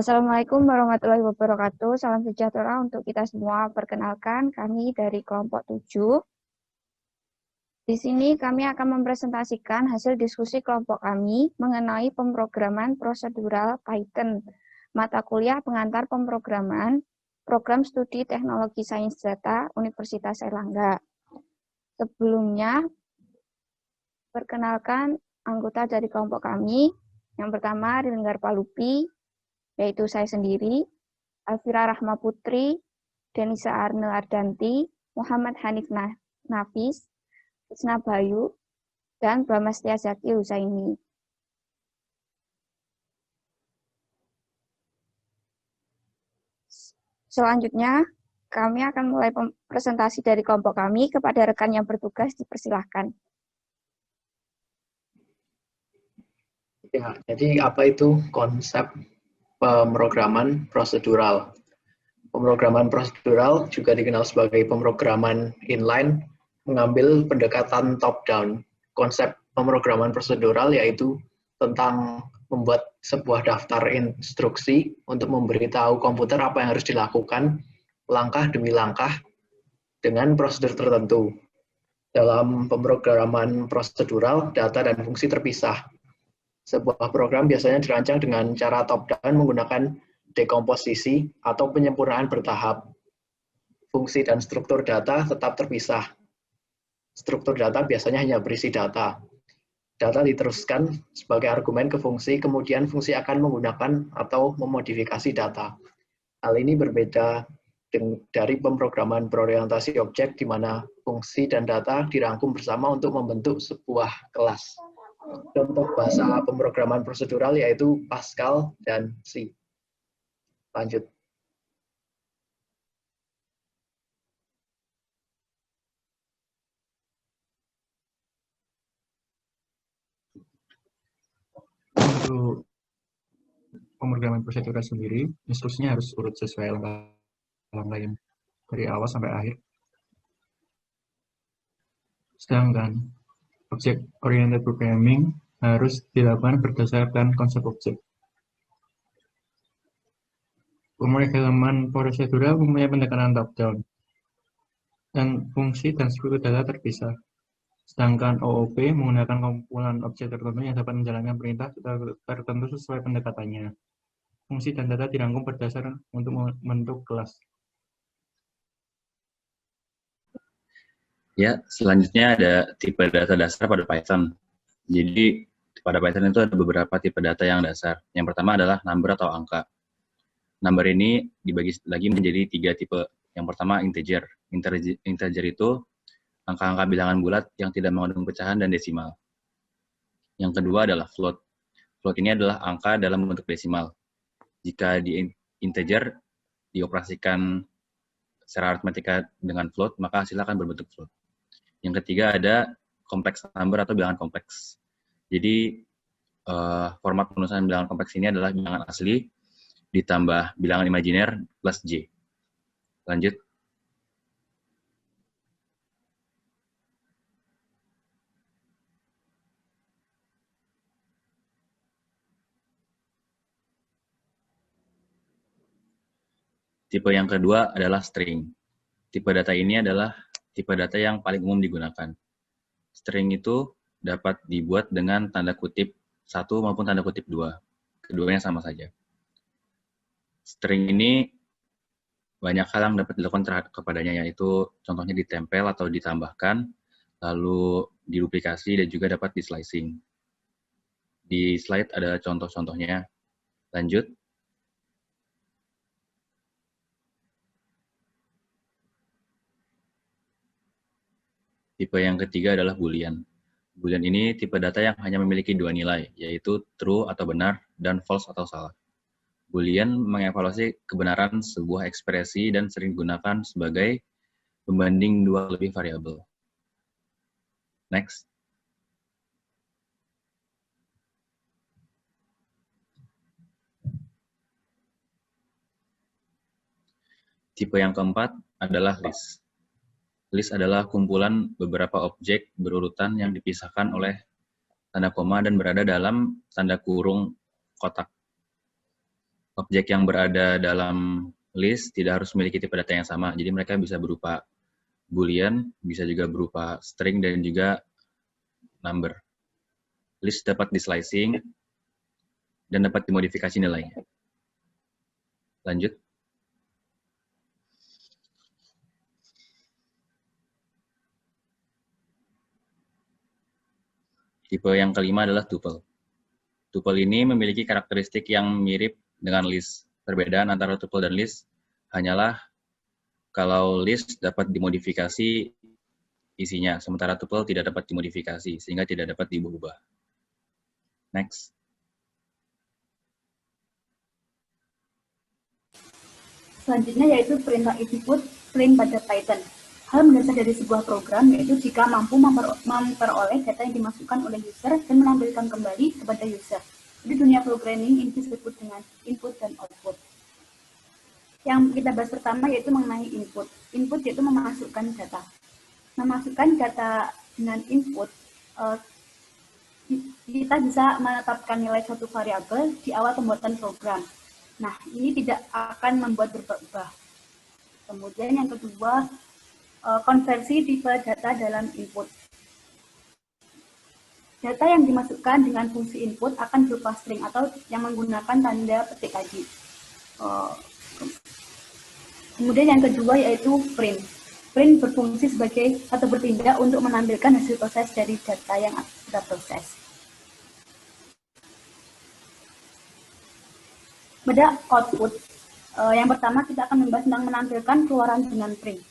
Assalamualaikum warahmatullahi wabarakatuh. Salam sejahtera untuk kita semua. Perkenalkan, kami dari kelompok 7. Di sini kami akan mempresentasikan hasil diskusi kelompok kami mengenai pemrograman prosedural Python, mata kuliah pengantar pemrograman, program studi teknologi sains data Universitas Airlangga. Sebelumnya, perkenalkan anggota dari kelompok kami. Yang pertama, Rilenggar Palupi, yaitu saya sendiri, Alfira Rahma Putri, Denisa Arnel Ardanti, Muhammad Hanif Nafis, Isna Bayu, dan Bramastya Zaki Husaini. Selanjutnya, kami akan mulai presentasi dari kelompok kami. Kepada rekan yang bertugas, dipersilahkan. Ya, jadi apa itu konsep pemrograman prosedural? Pemrograman prosedural juga dikenal sebagai pemrograman inline, mengambil pendekatan top-down. Konsep pemrograman prosedural yaitu tentang membuat sebuah daftar instruksi untuk memberitahu komputer apa yang harus dilakukan langkah demi langkah dengan prosedur tertentu. Dalam pemrograman prosedural, data dan fungsi terpisah. Sebuah program biasanya dirancang dengan cara top-down menggunakan dekomposisi atau penyempurnaan bertahap. Fungsi dan struktur data tetap terpisah. Struktur data biasanya hanya berisi data. Data diteruskan sebagai argumen ke fungsi, kemudian fungsi akan menggunakan atau memodifikasi data. Hal ini berbeda dari pemrograman berorientasi objek, di mana fungsi dan data dirangkum bersama untuk membentuk sebuah kelas. Contoh bahasa pemrograman prosedural yaitu Pascal dan C. Lanjut. Untuk pemrograman prosedural sendiri, instruksinya harus urut sesuai langkah yang dari awal sampai akhir. Sedangkan object oriented programming harus dilakukan berdasarkan konsep objek. Pemrograman prosedural mempunyai pendekatan top-down, dan fungsi dan struktur data terpisah. Sedangkan OOP menggunakan kumpulan objek tertentu yang dapat menjalankan perintah tertentu sesuai pendekatannya. Fungsi dan data dirangkum berdasar untuk membentuk kelas. Ya, selanjutnya ada tipe data dasar pada Python. Jadi, pada Python itu ada beberapa tipe data yang dasar. Yang pertama adalah number atau angka. Number ini dibagi lagi menjadi 3 tipe. Yang pertama integer. Integer itu angka-angka bilangan bulat yang tidak mengandung pecahan dan desimal. Yang kedua adalah float. Float ini adalah angka dalam bentuk desimal. Jika di integer dioperasikan secara aritmatika dengan float, maka hasilnya akan berbentuk float. Yang ketiga ada kompleks number atau bilangan kompleks. Jadi format penulisan bilangan kompleks ini adalah bilangan asli ditambah bilangan imajiner plus J. Lanjut. Tipe yang kedua adalah string. Tipe data ini adalah tipe data yang paling umum digunakan. String itu dapat dibuat dengan tanda kutip 1 maupun tanda kutip 2. Keduanya sama saja. String ini banyak hal yang dapat dilakukan kepadanya, yaitu contohnya ditempel atau ditambahkan, lalu diduplikasi, dan juga dapat di-slicing. Di slide ada contoh-contohnya. Lanjut. Tipe yang ketiga adalah Boolean. Boolean ini tipe data yang hanya memiliki 2 nilai, yaitu true atau benar dan false atau salah. Boolean mengevaluasi kebenaran sebuah ekspresi dan sering digunakan sebagai pembanding 2 lebih variabel. Next. Tipe yang keempat adalah list. List adalah kumpulan beberapa objek berurutan yang dipisahkan oleh tanda koma dan berada dalam tanda kurung kotak. Objek yang berada dalam list tidak harus memiliki tipe data yang sama. Jadi mereka bisa berupa boolean, bisa juga berupa string, dan juga number. List dapat di-slicing dan dapat dimodifikasi nilainya. Lanjut. Tipe yang kelima adalah tuple. Tuple ini memiliki karakteristik yang mirip dengan list. Perbedaan antara tuple dan list hanyalah kalau list dapat dimodifikasi isinya, sementara tuple tidak dapat dimodifikasi, sehingga tidak dapat diubah. Next. Selanjutnya yaitu perintah input print pada Python. Hal mendasar dari sebuah program yaitu jika mampu memperoleh data yang dimasukkan oleh user dan menampilkan kembali kepada user. Di dunia programming ini disebut dengan input dan output. Yang kita bahas pertama yaitu mengenai input. Input yaitu memasukkan data. Memasukkan data dengan input, kita bisa menetapkan nilai suatu variabel di awal pembuatan program. Nah, ini tidak akan membuat berubah. Kemudian yang kedua, konversi tipe data dalam input. Data yang dimasukkan dengan fungsi input akan berupa string atau yang menggunakan tanda petik tadi. Kemudian yang kedua yaitu print. Print berfungsi sebagai atau bertindak untuk menampilkan hasil proses dari data yang kita proses. Pada output, yang pertama kita akan membahas tentang menampilkan keluaran dengan print.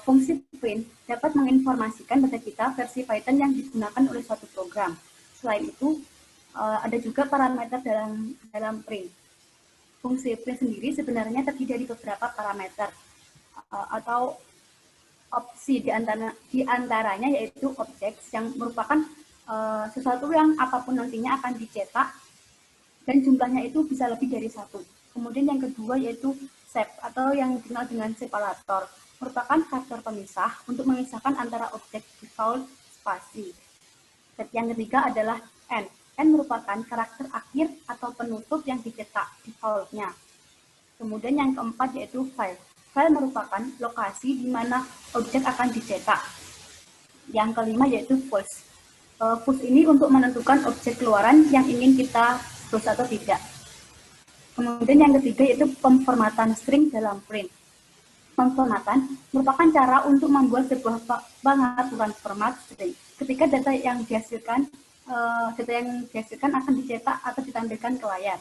Fungsi print dapat menginformasikan pada kita versi Python yang digunakan oleh suatu program. Selain itu, ada juga parameter dalam print. Fungsi print sendiri sebenarnya terdiri dari beberapa parameter atau opsi di antaranya yaitu objects yang merupakan sesuatu yang apapun nantinya akan dicetak dan jumlahnya itu bisa lebih dari satu. Kemudian yang kedua yaitu sep atau yang dikenal dengan separator, merupakan faktor pemisah untuk memisahkan antara objek default spasi. Yang ketiga adalah n. N merupakan karakter akhir atau penutup yang dicetak defaultnya. Kemudian yang keempat yaitu file. File merupakan lokasi di mana objek akan dicetak. Yang kelima yaitu push. Push ini untuk menentukan objek keluaran yang ingin kita push atau tidak. Kemudian yang ketiga yaitu pemformatan string dalam print. Pemformatan merupakan cara untuk membuat sebuah pengaturan format string. Ketika data yang dihasilkan akan dicetak atau ditampilkan ke layar.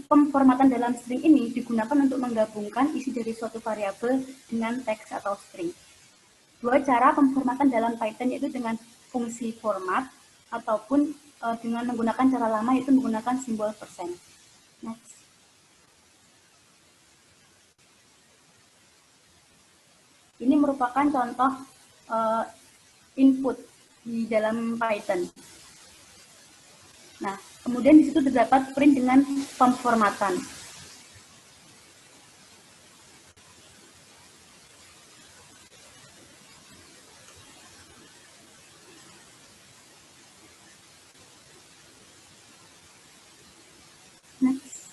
Pemformatan dalam string ini digunakan untuk menggabungkan isi dari suatu variabel dengan teks atau string. Dua cara pemformatan dalam Python yaitu dengan fungsi format ataupun dengan menggunakan cara lama yaitu menggunakan simbol persen. Next. Ini merupakan contoh input di dalam Python. Nah, kemudian di situ terdapat print dengan pemformatan. Next.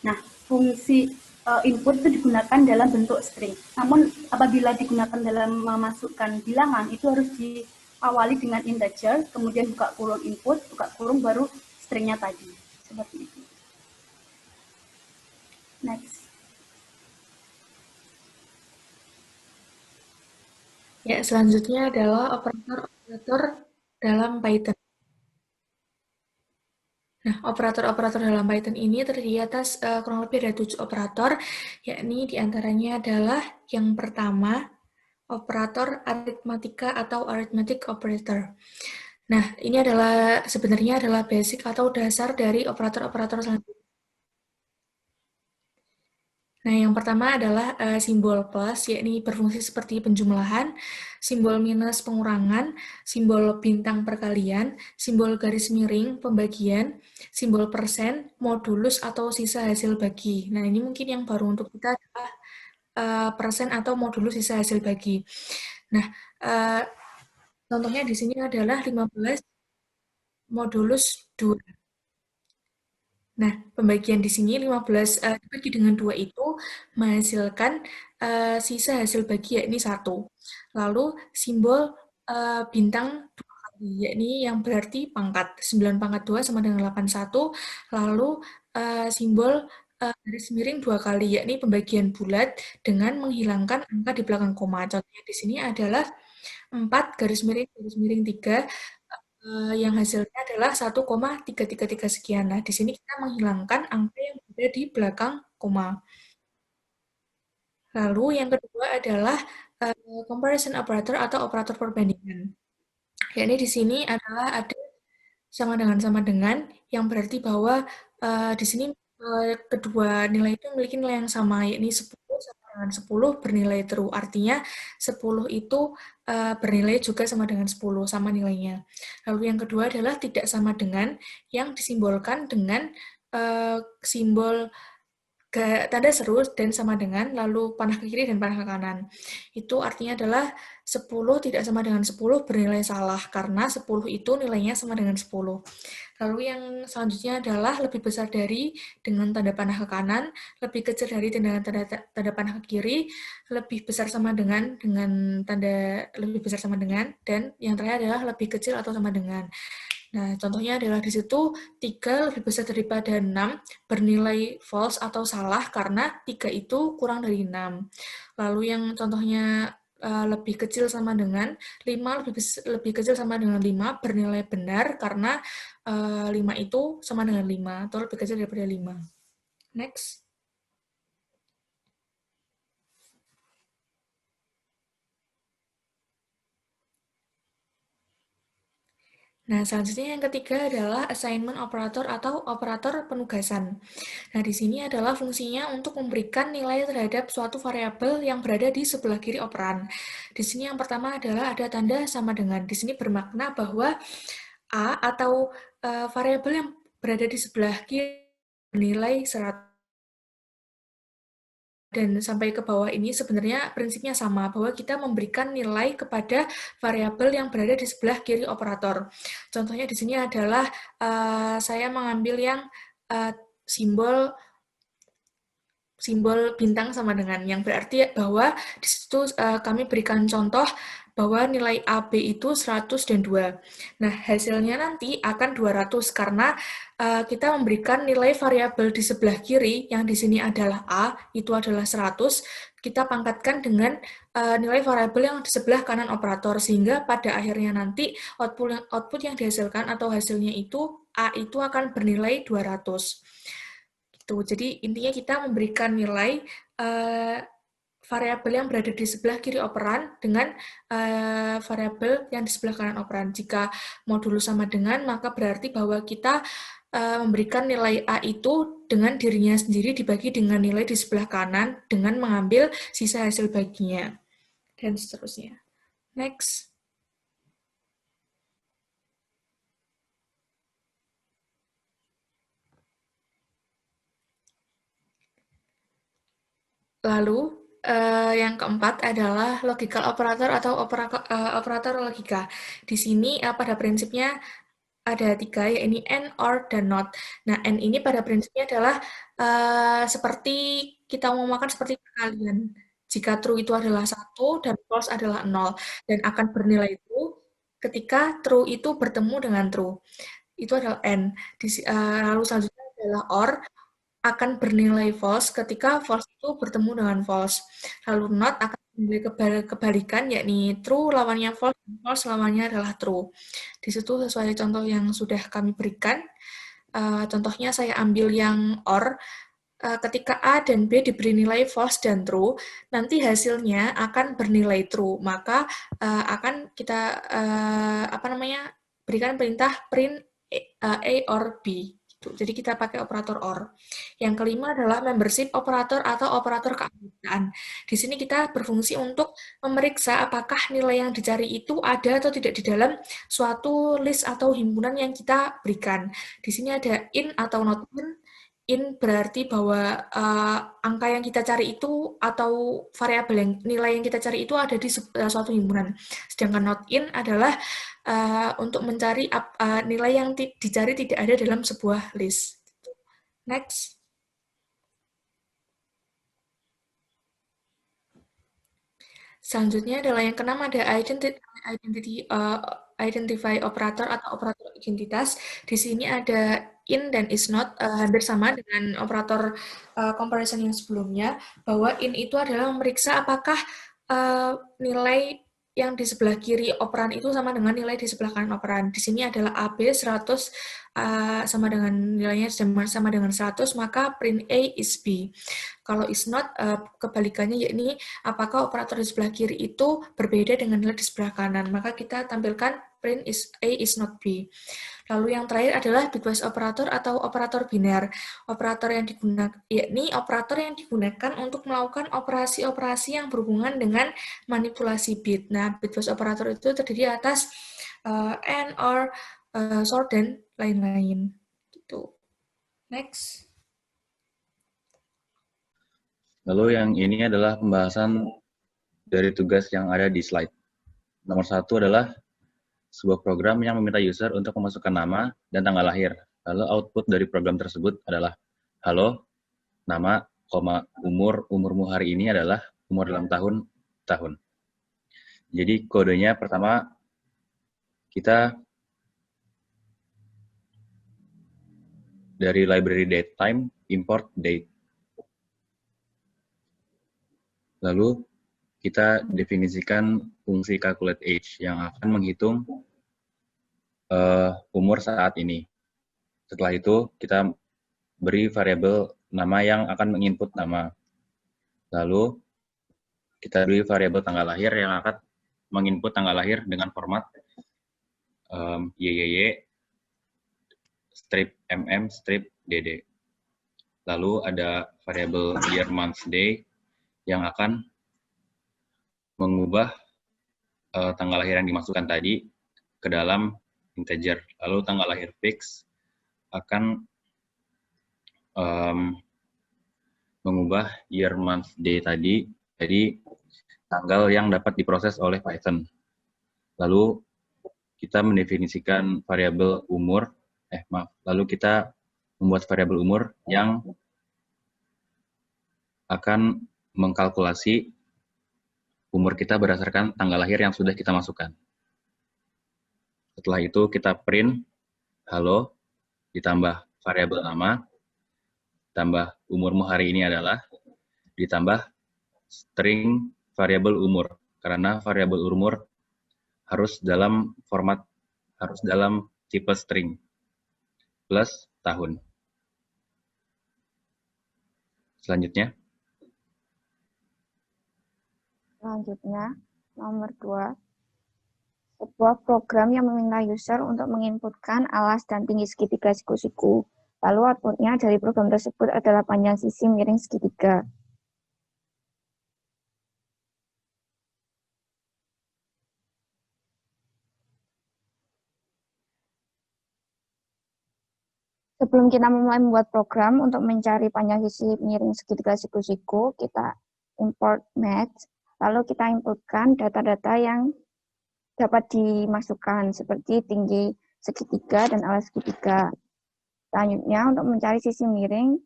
Nah, fungsi input itu digunakan dalam bentuk string. Namun apabila digunakan dalam memasukkan bilangan, itu harus diawali dengan integer, kemudian buka kurung input, buka kurung baru stringnya tadi. Seperti itu. Next. Ya, selanjutnya adalah operator-operator dalam Python. Nah, operator-operator dalam Python ini terdiri atas kurang lebih ada 7 operator, yakni diantaranya adalah yang pertama, operator aritmatika atau arithmetic operator. Nah, ini sebenarnya adalah basic atau dasar dari operator-operator selanjutnya. Nah, yang pertama adalah simbol plus, yakni berfungsi seperti penjumlahan, simbol minus pengurangan, simbol bintang perkalian, simbol garis miring pembagian, simbol persen, modulus atau sisa hasil bagi. Nah, ini mungkin yang baru untuk kita adalah persen atau modulus sisa hasil bagi. Nah, contohnya di sini adalah 15 modulus 2. Nah, pembagian di sini 15 dibagi dengan 2 itu menghasilkan sisa hasil bagi, yakni 1. Lalu simbol bintang 2 kali, yakni yang berarti pangkat. 9 pangkat 2 sama dengan 81. Lalu simbol garis miring 2 kali, yakni pembagian bulat dengan menghilangkan angka di belakang koma. Contohnya di sini adalah 4 garis miring 3 yang hasilnya adalah 1,333 sekian. Nah, di sini kita menghilangkan angka yang berada di belakang koma. Lalu yang kedua adalah comparison operator atau operator perbandingan. Yakni di sini adalah ada sama dengan, yang berarti bahwa di sini kedua nilai itu memiliki nilai yang sama, yakni 10 sama dengan 10 bernilai true. Artinya 10 itu bernilai juga sama dengan 10, sama nilainya. Lalu yang kedua adalah tidak sama dengan, yang disimbolkan dengan simbol tanda seru dan sama dengan, lalu panah ke kiri dan panah ke kanan. Itu artinya adalah 10 tidak sama dengan 10 bernilai salah, karena 10 itu nilainya sama dengan 10. Lalu yang selanjutnya adalah lebih besar dari dengan tanda panah ke kanan, lebih kecil dari dengan tanda panah ke kiri, lebih besar sama dengan tanda lebih besar sama dengan, dan yang terakhir adalah lebih kecil atau sama dengan. Nah, contohnya adalah di situ 3 lebih besar daripada 6 bernilai false atau salah karena 3 itu kurang dari 6. Lalu yang contohnya lebih kecil sama dengan 5 lebih kecil sama dengan 5 bernilai benar karena 5 itu sama dengan 5 atau lebih kecil daripada 5. Next. Nah, selanjutnya yang ketiga adalah assignment operator atau operator penugasan. Nah, di sini adalah fungsinya untuk memberikan nilai terhadap suatu variabel yang berada di sebelah kiri operan. Di sini yang pertama adalah ada tanda sama dengan. Di sini bermakna bahwa A atau variabel yang berada di sebelah kiri bernilai 100. Dan sampai ke bawah ini sebenarnya prinsipnya sama, bahwa kita memberikan nilai kepada variabel yang berada di sebelah kiri operator. Contohnya di sini adalah saya mengambil yang simbol bintang sama dengan, yang berarti bahwa di situ kami berikan contoh bahwa nilai AB itu 100 dan 2. Nah, hasilnya nanti akan 200 karena kita memberikan nilai variabel di sebelah kiri, yang di sini adalah A, itu adalah 100, kita pangkatkan dengan nilai variabel yang di sebelah kanan operator, sehingga pada akhirnya nanti output yang dihasilkan atau hasilnya itu A itu akan bernilai 200. Gitu. Jadi intinya kita memberikan nilai variabel yang berada di sebelah kiri operan dengan variabel yang di sebelah kanan operan. Jika modulus sama dengan, maka berarti bahwa kita memberikan nilai A itu dengan dirinya sendiri dibagi dengan nilai di sebelah kanan dengan mengambil sisa hasil baginya. Dan seterusnya. Next. Lalu, yang keempat adalah logical operator atau operator logika. Di sini pada prinsipnya ada 3, yaitu AND, OR, dan NOT. Nah, AND ini pada prinsipnya adalah seperti kita mau makan seperti perkalian. Jika true itu adalah 1 dan false adalah 0. Dan akan bernilai true ketika true itu bertemu dengan true. Itu adalah AND. Lalu selanjutnya adalah OR, akan bernilai false ketika false itu bertemu dengan false. Lalu not akan bernilai kebalikan, yakni true lawannya false, dan false lawannya adalah true. Di situ sesuai contoh yang sudah kami berikan. Contohnya saya ambil yang OR, ketika A dan B diberi nilai false dan true, nanti hasilnya akan bernilai true. Maka akan kita berikan perintah print A or B. Jadi kita pakai operator OR. Yang kelima adalah membership operator atau operator keanggotaan. Di sini kita berfungsi untuk memeriksa apakah nilai yang dicari itu ada atau tidak di dalam suatu list atau himpunan yang kita berikan. Di sini ada in atau not in. In berarti bahwa angka yang kita cari itu atau variabel yang nilai yang kita cari itu ada di suatu himpunan. Sedangkan not in adalah untuk mencari nilai yang dicari tidak ada dalam sebuah list. Next. Selanjutnya adalah yang keenam, ada identify operator atau operator identitas. Di sini ada in dan is not, hampir sama dengan operator comparison yang sebelumnya, bahwa in itu adalah memeriksa apakah nilai yang di sebelah kiri operan itu sama dengan nilai di sebelah kanan operan. Di sini adalah AB 100 sama dengan nilainya sama dengan 100, maka print A is B. Kalau is not, kebalikannya yakni apakah operator di sebelah kiri itu berbeda dengan nilai di sebelah kanan, maka kita tampilkan print A is not B. Lalu yang terakhir adalah bitwise operator atau operator biner. Operator yang digunakan yakni operator yang digunakan untuk melakukan operasi-operasi yang berhubungan dengan manipulasi bit. Nah, bitwise operator itu terdiri atas AND, OR, sort, dan lain-lain. Gitu. Next. Lalu yang ini adalah pembahasan dari tugas yang ada di slide. Nomor 1 adalah sebuah program yang meminta user untuk memasukkan nama dan tanggal lahir. Lalu output dari program tersebut adalah halo, nama, umurmu hari ini adalah umur dalam tahun. Jadi kodenya pertama kita dari library datetime import date. Lalu kita definisikan fungsi calculate age yang akan menghitung umur saat ini. Setelah itu kita beri variabel nama yang akan menginput nama. Lalu kita beri variabel tanggal lahir yang akan menginput tanggal lahir dengan format YYY strip MM strip DD. Lalu ada variabel year month day yang akan mengubah tanggal lahir yang dimasukkan tadi ke dalam integer. Lalu tanggal lahir fix akan mengubah year month day tadi jadi tanggal yang dapat diproses oleh Python. Lalu kita mendefinisikan variabel umur, lalu kita membuat variabel umur yang akan mengkalkulasi umur kita berdasarkan tanggal lahir yang sudah kita masukkan. Setelah itu kita print halo, ditambah variabel nama, tambah umurmu hari ini adalah, ditambah string variabel umur. Karena variabel umur harus dalam tipe string, plus tahun. Selanjutnya, nomor 2. Sebuah program yang meminta user untuk menginputkan alas dan tinggi segitiga siku-siku. Lalu outputnya dari program tersebut adalah panjang sisi miring segitiga. Sebelum kita memulai membuat program untuk mencari panjang sisi miring segitiga siku-siku, kita import match, lalu kita inputkan data-data yang dapat dimasukkan, seperti tinggi segitiga dan alas segitiga. Selanjutnya, untuk mencari sisi miring,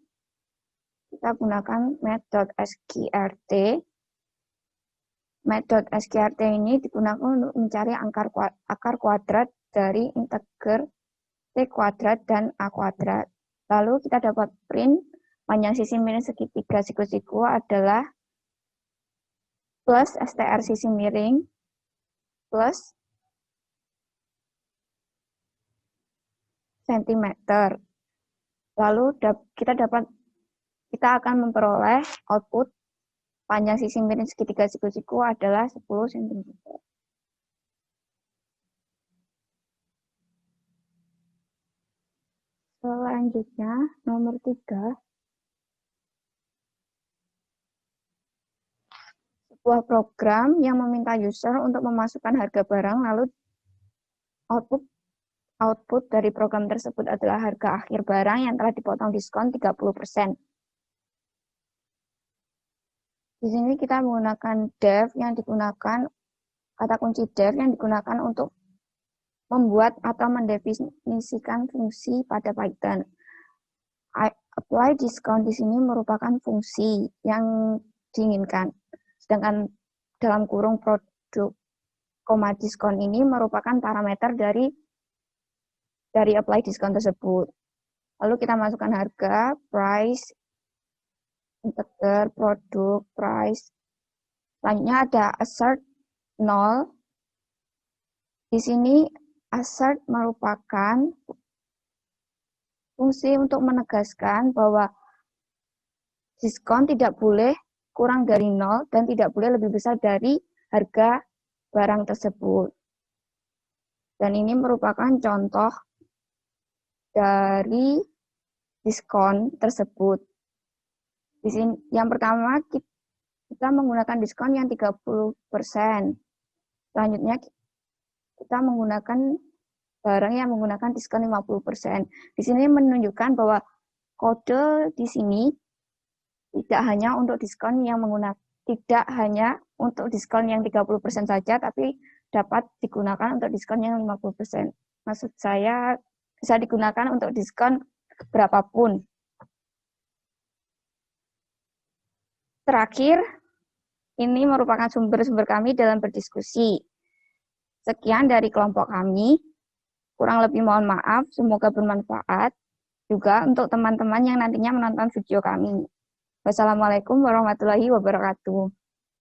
kita gunakan math.sqrt. Math.sqrt ini digunakan untuk mencari akar kuadrat dari integer T kuadrat dan A kuadrat. Lalu kita dapat print panjang sisi miring segitiga siku-siku adalah plus str sisi miring plus sentimeter. Lalu kita akan memperoleh output panjang sisi miring segitiga siku-siku adalah 10 cm. Selanjutnya, nomor 3. Sebuah program yang meminta user untuk memasukkan harga barang, lalu output dari program tersebut adalah harga akhir barang yang telah dipotong diskon 30%. Di sini kita menggunakan def yang digunakan, kata kunci def yang digunakan untuk membuat atau mendefinisikan fungsi pada Python. Apply discount di sini merupakan fungsi yang diinginkan. Sedangkan dalam kurung produk, diskon ini merupakan parameter dari apply discount tersebut. Lalu kita masukkan harga, price, integer, produk, price. Selanjutnya ada assert 0. Di sini assert merupakan fungsi untuk menegaskan bahwa diskon tidak boleh kurang dari 0 dan tidak boleh lebih besar dari harga barang tersebut. Dan ini merupakan contoh dari diskon tersebut. Di sini yang pertama kita menggunakan diskon yang 30%. Selanjutnya kita menggunakan barang yang menggunakan diskon 50%. Di sini menunjukkan bahwa kode di sini tidak hanya untuk diskon yang tidak hanya untuk diskon yang 30% saja, tapi dapat digunakan untuk diskon yang 50%. Maksud saya bisa digunakan untuk diskon berapapun. Terakhir, ini merupakan sumber-sumber kami dalam berdiskusi. Sekian dari kelompok kami. Kurang lebih mohon maaf, semoga bermanfaat juga untuk teman-teman yang nantinya menonton video kami. Wassalamualaikum warahmatullahi wabarakatuh.